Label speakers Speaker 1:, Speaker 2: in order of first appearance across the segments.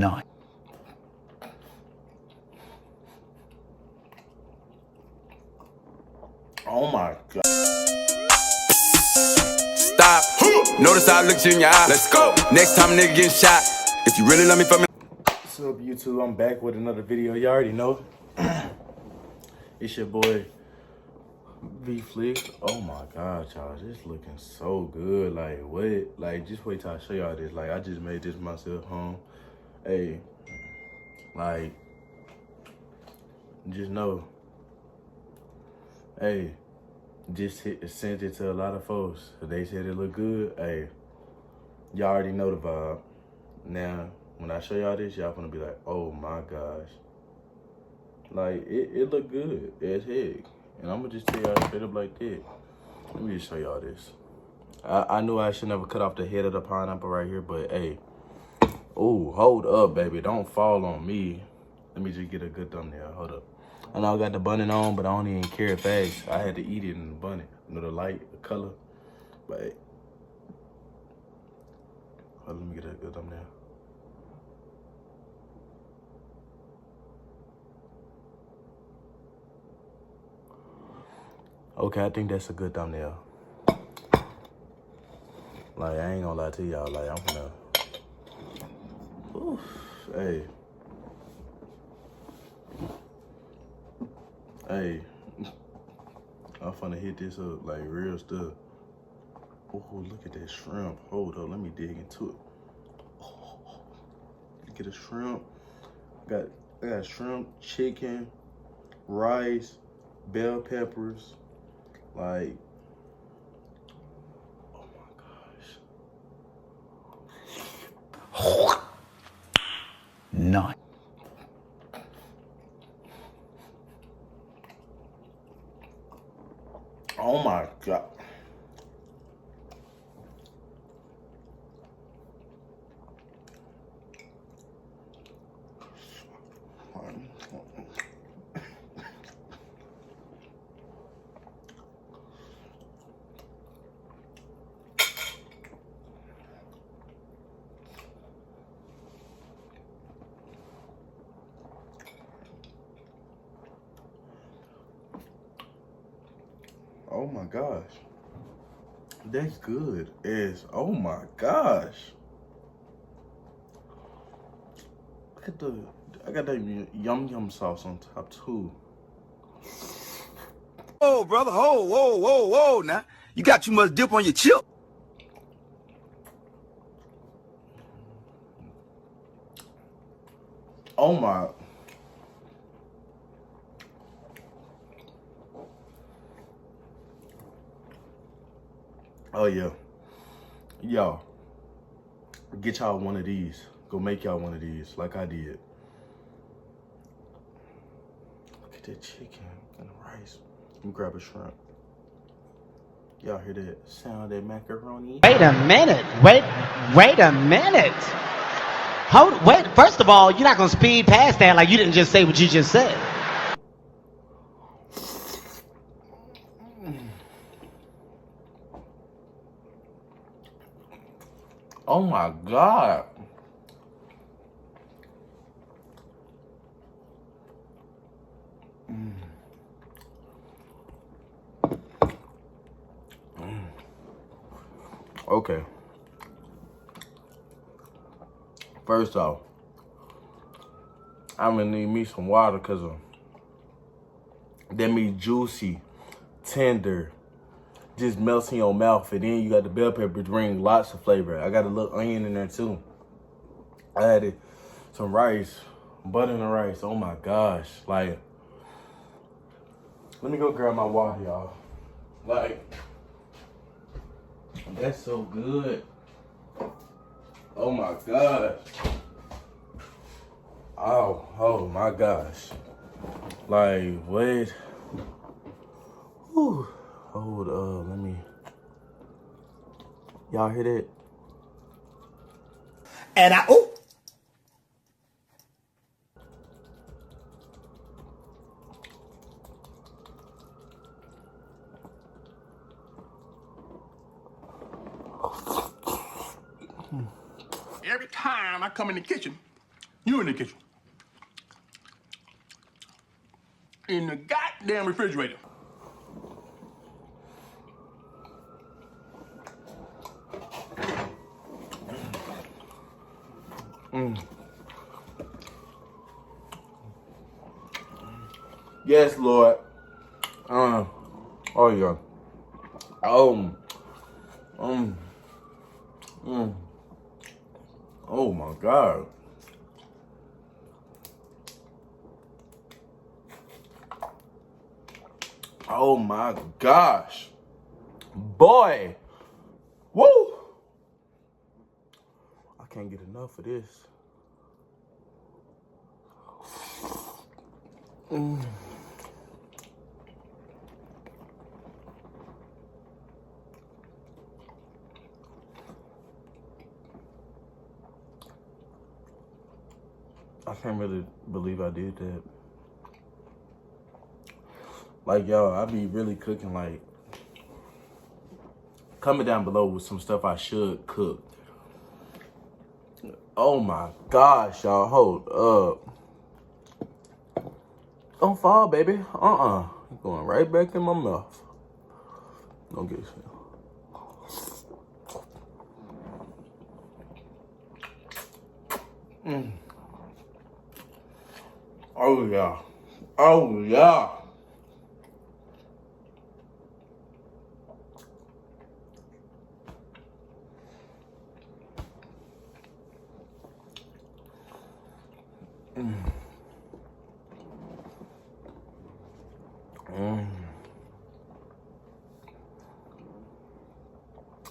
Speaker 1: Nice.
Speaker 2: Oh my God.
Speaker 3: Stop. Notice I looked you in your eye. Let's go. Next time nigga getting shot. If you really love me for me.
Speaker 2: What's up, YouTube? I'm back with another video. You already know. It's your boy V Flick. Oh my God, y'all. This looking so good. Like, what? Like, just wait till I show y'all this. Like, I just made this myself home. Hey, like, just know. Hey, just sent it to a lot of folks. They said it looked good. Hey, y'all already know the vibe. Now, when I show y'all this, y'all gonna be like, oh my gosh. Like, it look good as heck. And I'm gonna just tell y'all straight up like that. Let me just show y'all this. I knew I should never cut off the head of the pineapple right here, but hey. Oh, hold up, baby. Don't fall on me. Let me just get a good thumbnail. Hold up. I know I got the bunny on, but I don't even care fast. I had to eat it in the bunny. You know, the light, the color. But hey. Hold on, let me get a good thumbnail. Okay, I think that's a good thumbnail. Like, I ain't gonna lie to y'all. Like, I'm gonna... Oof, hey. Hey. I'm finna hit this up, like, real stuff. Oh, look at that shrimp. Hold up, let me dig into it. Oh, look at the shrimp. I got shrimp, chicken, rice, bell peppers. Like, oh my gosh.
Speaker 1: Nice.
Speaker 2: Oh my God. Oh my gosh. That's good as, oh my gosh. Look at I got that yum sauce on top too.
Speaker 3: Oh, brother. Whoa. Now, you got too much dip on your chip.
Speaker 2: Oh my. Oh yeah. Y'all, get y'all one of these. Go make y'all one of these like I did. Look at that chicken and the rice. Let me grab a shrimp. Y'all hear that sound of that macaroni?
Speaker 4: Wait a minute. Wait a minute. Wait. First of all, you're not gonna speed past that like you didn't just say what you just said.
Speaker 2: Oh my God. Okay. First off, I'm gonna need me some water because that meat juicy, tender, just melts in your mouth. And then you got the bell pepper, bring lots of flavor. I got a little onion in there too. I added some rice, butter in the rice. Oh my gosh. Like, let me go grab my water, y'all. Like, that's so good. Oh my gosh. Oh my gosh. Like, what? Whew. Hold up, let me. Y'all hear that?
Speaker 1: And
Speaker 5: Every time I come in the kitchen, You in the kitchen. In the goddamn refrigerator.
Speaker 2: Yes, Lord. Oh yeah. Oh my God. Oh my gosh. Boy. Woo. I can't get enough of this. I can't really believe I did that. Like, yo, I be really cooking, like, comment down below with some stuff I should cook. Oh my gosh, y'all, hold up. Don't fall, baby. Going right back in my mouth. Don't get shit. Oh yeah. Oh yeah.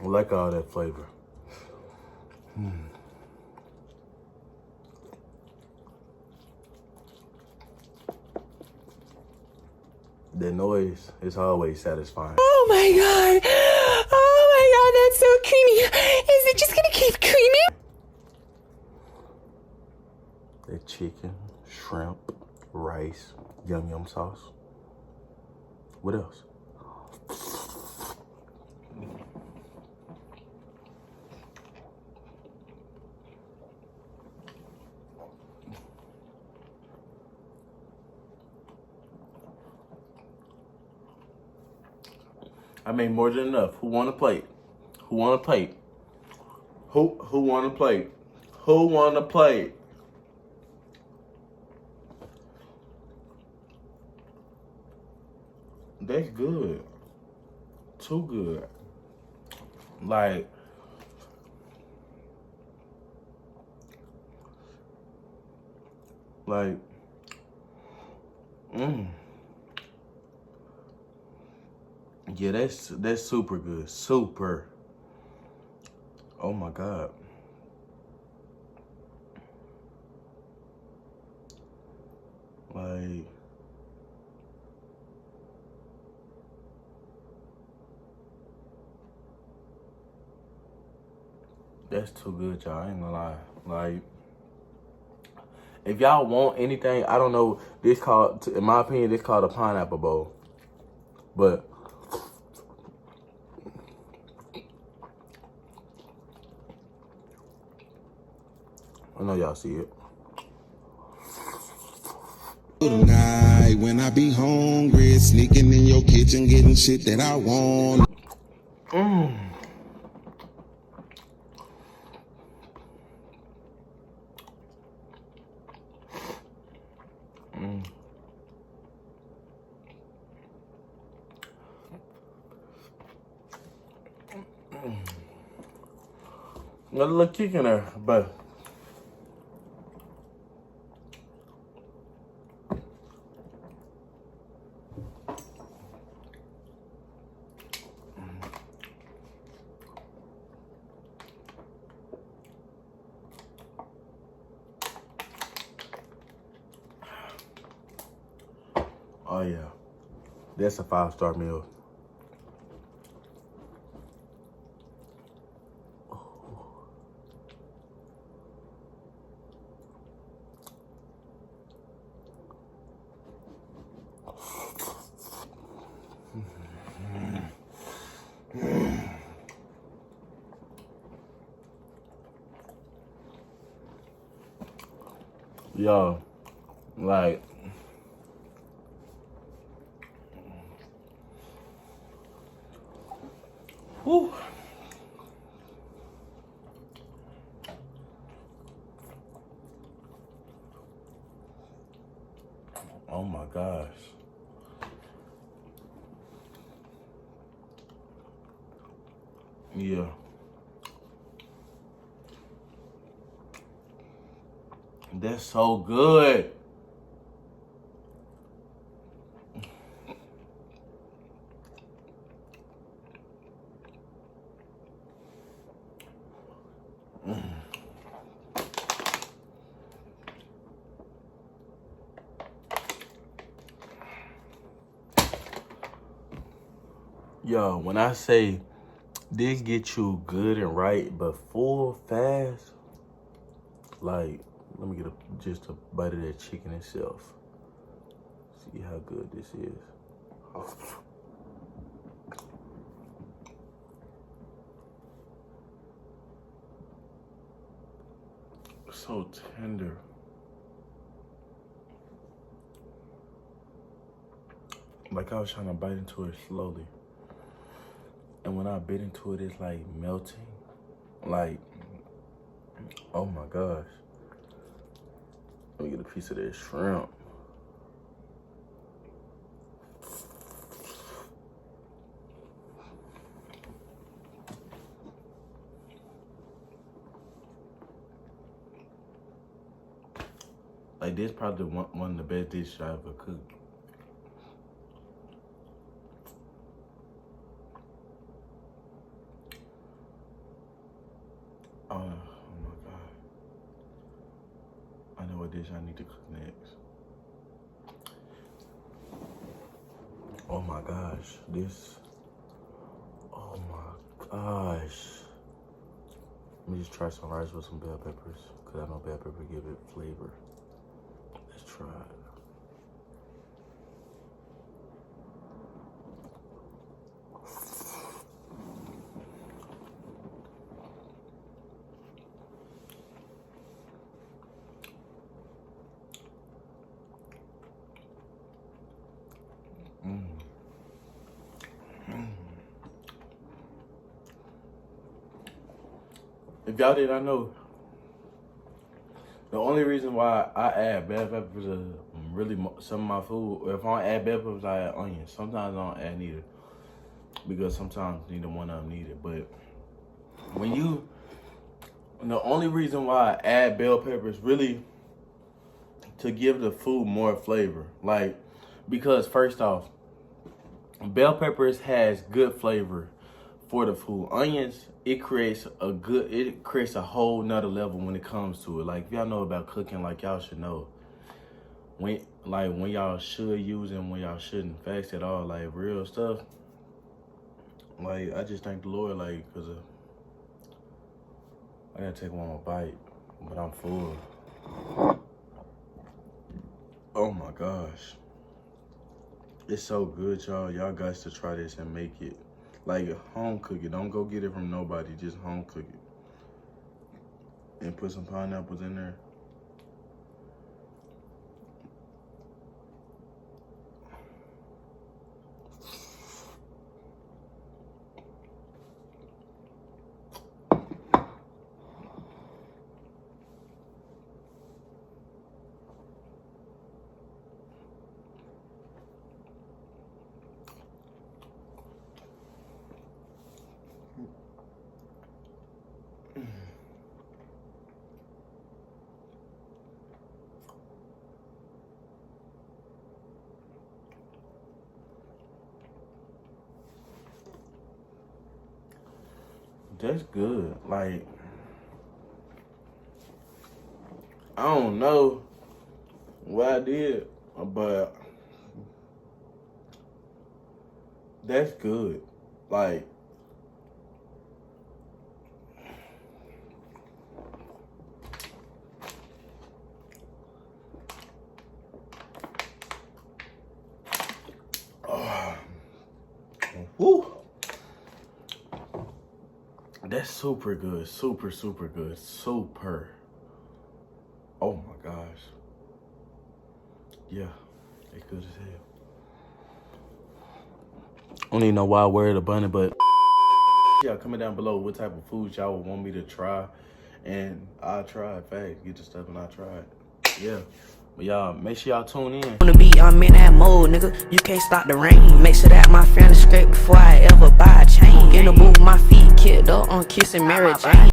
Speaker 2: I like all that flavor. The noise is always satisfying.
Speaker 6: Oh my God. Oh my God, that's so creamy. Is it just gonna keep creaming?
Speaker 2: That chicken, shrimp, rice, yum yum sauce. What else? I made more than enough. Who want a plate? Who want a plate? Who want a plate? Who want a plate? That's good. Too good. Like, yeah, that's super good. Super. Oh my God. Like, that's too good, y'all. I ain't gonna lie. Like, if y'all want anything, I don't know, this called, in my opinion, this called a pineapple bowl. But I know y'all see it.
Speaker 7: Tonight, when I be hungry, sneaking in your kitchen, getting shit that I want.
Speaker 2: Got a little kick in there, but oh yeah, that's a 5-star meal. Yo, like, whew. Oh my gosh. Yeah. That's so good. Yo, when I say this get you good and right, but full fast, like, let me get just a bite of that chicken itself. See how good this is. So tender. Like I was trying to bite into it slowly. And when I bit into it, it's like melting. Like, oh my gosh. Let me get a piece of that shrimp. Like, this probably one of the best dishes I ever cooked. Oh my God. I know what dish I need to cook next. Oh my gosh, oh my gosh. Let me just try some rice with some bell peppers, because I know bell pepper give it flavor. Let's try it. If y'all did not know, the only reason why I add bell peppers to really some of my food, or if I don't add bell peppers, I add onions. Sometimes I don't add neither, because sometimes neither one of them need it. But the only reason why I add bell peppers really to give the food more flavor. Like, because first off, bell peppers has good flavor for the food. Onions, it creates a whole nother level when it comes to it. Like, if y'all know about cooking, like, y'all should know when y'all should use and when y'all shouldn't. Facts at all, like, real stuff. Like, I just thank the Lord, like, because I gotta take one more bite, but I'm full. Oh my gosh. It's so good, y'all. Y'all got to try this and make it. Like, home cook it. Don't go get it from nobody. Just home cook it. And put some pineapples in there. That's good. Like, I don't know what I did, but that's good. Like, woo. That's super good. Super, super good. Super. Oh my gosh. Yeah, they good as hell. I don't even know why I wear the bunny, but y'all comment down below what type of food y'all would want me to try. And I'll try it fast. Get the stuff and I'll try it. Yeah. But y'all, make sure y'all tune in.
Speaker 8: On the beat, I'm in that mode, nigga. You can't stop the rain. Make sure that my friend is straight before I ever buy a chain. In the booth, my feet kicked up on kissing Mary Jane.